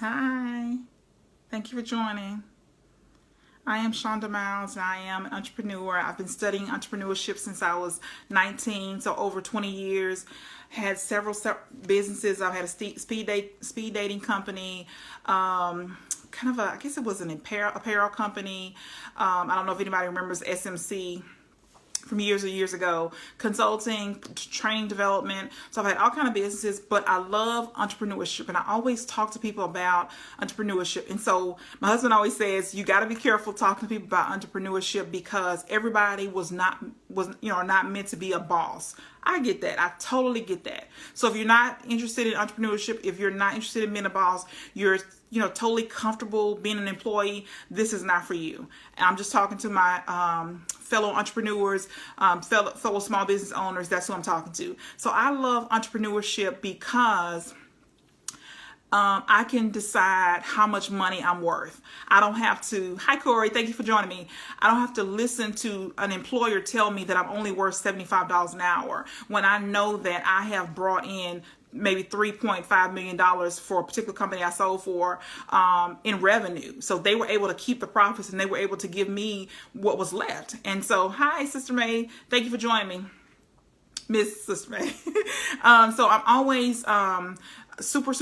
Hi, thank you for joining. I am Shonda Miles and I am an entrepreneur. I've been studying entrepreneurship since I was 19, so over 20 years. Had several businesses. I've had a speed dating company, kind of I guess it was an apparel company. I don't know if anybody remembers SMC from years and years ago, consulting, training development. So I've had all kind of businesses, but I love entrepreneurship, and I always talk to people about entrepreneurship. And so my husband always says you got to be careful talking to people about entrepreneurship because everybody was not meant to be a boss. I get that. I totally get that. So if you're not interested in entrepreneurship, if you're not interested in being a boss, you're totally comfortable being an employee, this is not for you. And I'm just talking to my fellow entrepreneurs, fellow small business owners. That's who I'm talking to. So I love entrepreneurship because I can decide how much money I'm worth. I don't have to, hi Corey, thank you for joining me. I don't have to listen to an employer tell me that I'm only worth $75 an hour when I know that I have brought in maybe $3.5 million for a particular company I sold for in revenue. So they were able to keep the profits and they were able to give me what was left. And so, hi, Sister May. Thank you for joining me, Miss Sister May. So I'm always super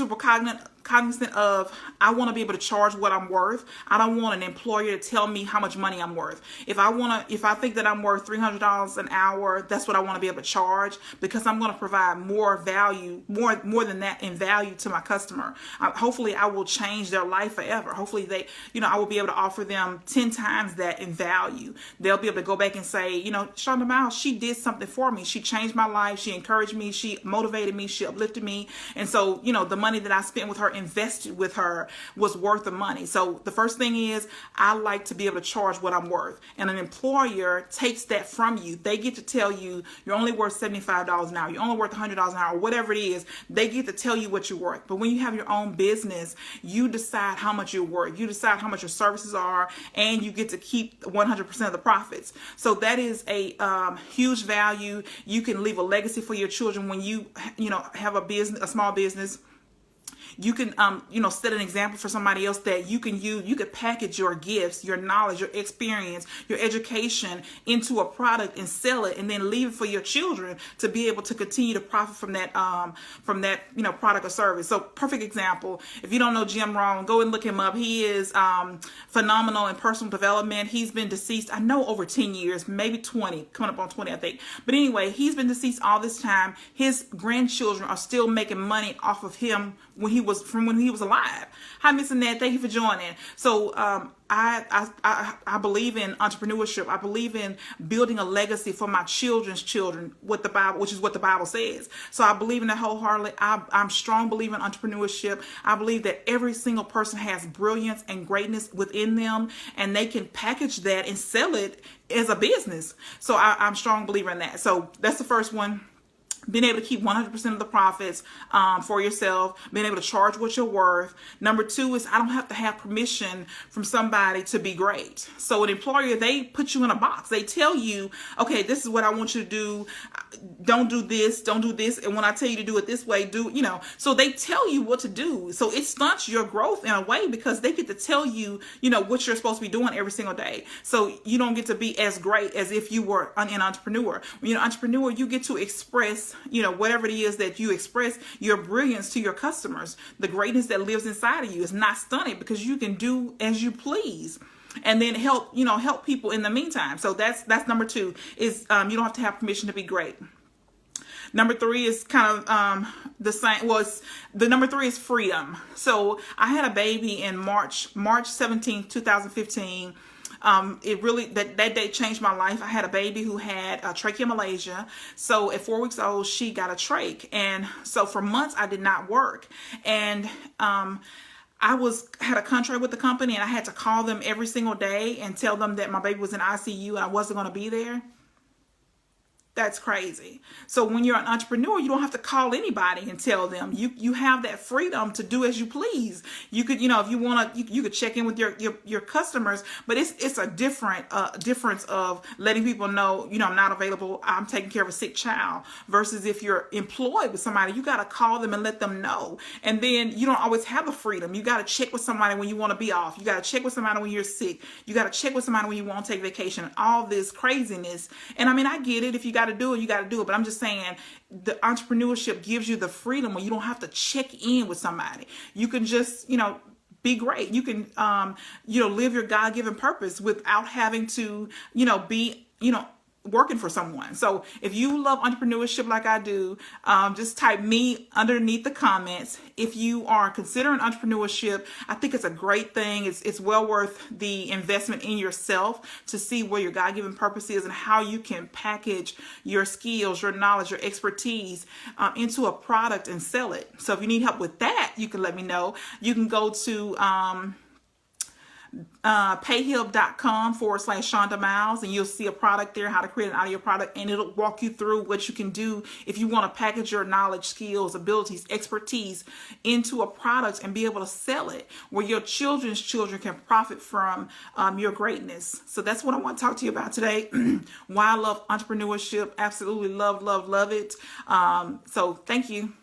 cognizant of I want to be able to charge what I'm worth. I don't want an employer to tell me how much money I'm worth. If I think that I'm worth $300 an hour, that's what I want to be able to charge because I'm going to provide more value, more than that in value to my customer. Hopefully I will change their life forever. Hopefully I will be able to offer them 10 times that in value. They'll be able to go back and say, Shonda Miles, she did something for me. She changed my life. She encouraged me. She motivated me. She uplifted me. And so, the money that I spent with her, invested with her, was worth the money. So the first thing is I like to be able to charge what I'm worth. And an employer takes that from you. They get to tell you you're only worth $75 an hour. You're only worth $100 an hour, whatever it is. They get to tell you what you're worth. But when you have your own business, you decide how much you're worth. You decide how much your services are, and you get to keep 100% of the profits. So that is a huge value. You can leave a legacy for your children when you have a small business. You can, set an example for somebody else that you can use. You could package your gifts, your knowledge, your experience, your education into a product and sell it, and then leave it for your children to be able to continue to profit from that, product or service. So, perfect example. If you don't know Jim Rohn, go and look him up. He is phenomenal in personal development. He's been deceased, I know, over 10 years, maybe 20, coming up on 20, I think. But anyway, he's been deceased all this time. His grandchildren are still making money off of him when he was alive. Hi, Miss Annette. Thank you for joining. So I believe in entrepreneurship. I believe in building a legacy for my children's children, which is what the Bible says. So I believe in that wholeheartedly. I'm a strong believer in entrepreneurship. I believe that every single person has brilliance and greatness within them, and they can package that and sell it as a business. So I'm a strong believer in that. So that's the first one. Being able to keep 100% of the profits for yourself, being able to charge what you're worth. Number two is I don't have to have permission from somebody to be great. So an employer, they put you in a box. They tell you, okay, this is what I want you to do. Don't do this, don't do this. And when I tell you to do it this way, so they tell you what to do. So it stunts your growth in a way because they get to tell you, what you're supposed to be doing every single day. So you don't get to be as great as if you were an entrepreneur. When you're an entrepreneur, you get to express whatever it is that you express, your brilliance to your customers. The greatness that lives inside of you is not stunted because you can do as you please. And then help people in the meantime. So that's number two is you don't have to have permission to be great. Number three is kind of the same. The number three is freedom. So I had a baby in March 17th, 2015. It really, that day changed my life. I had a baby who had tracheomalacia. So at 4 weeks old, she got a trach. And so for months, I did not work. And I had a contract with the company, and I had to call them every single day and tell them that my baby was in ICU and I wasn't going to be there. That's crazy. So when you're an entrepreneur, you don't have to call anybody and tell them. You have that freedom to do as you please. You could, if you want to, you could check in with your customers, but it's a different difference of letting people know, I'm not available. I'm taking care of a sick child, versus if you're employed with somebody, you got to call them and let them know. And then you don't always have the freedom. You got to check with somebody when you want to be off. You got to check with somebody when you're sick. You got to check with somebody when you want to take vacation. All this craziness. And I mean, I get it. If you got to do it, you got to do it. But I'm just saying, the entrepreneurship gives you the freedom where you don't have to check in with somebody. You can just, be great. You can, live your God-given purpose without having to, be, working for someone. So if you love entrepreneurship like I do, just type me underneath the comments. If you are considering entrepreneurship, I think it's a great thing. It's well worth the investment in yourself to see where your God-given purpose is and how you can package your skills, your knowledge, your expertise into a product and sell it. So if you need help with that, you can let me know. You can go to payhib.com/Shonda Miles, and you'll see a product there, how to create an audio product, and it'll walk you through what you can do if you want to package your knowledge, skills, abilities, expertise into a product and be able to sell it where your children's children can profit from your greatness. So that's what I want to talk to you about today. Why I love entrepreneurship. Absolutely love it. So thank you.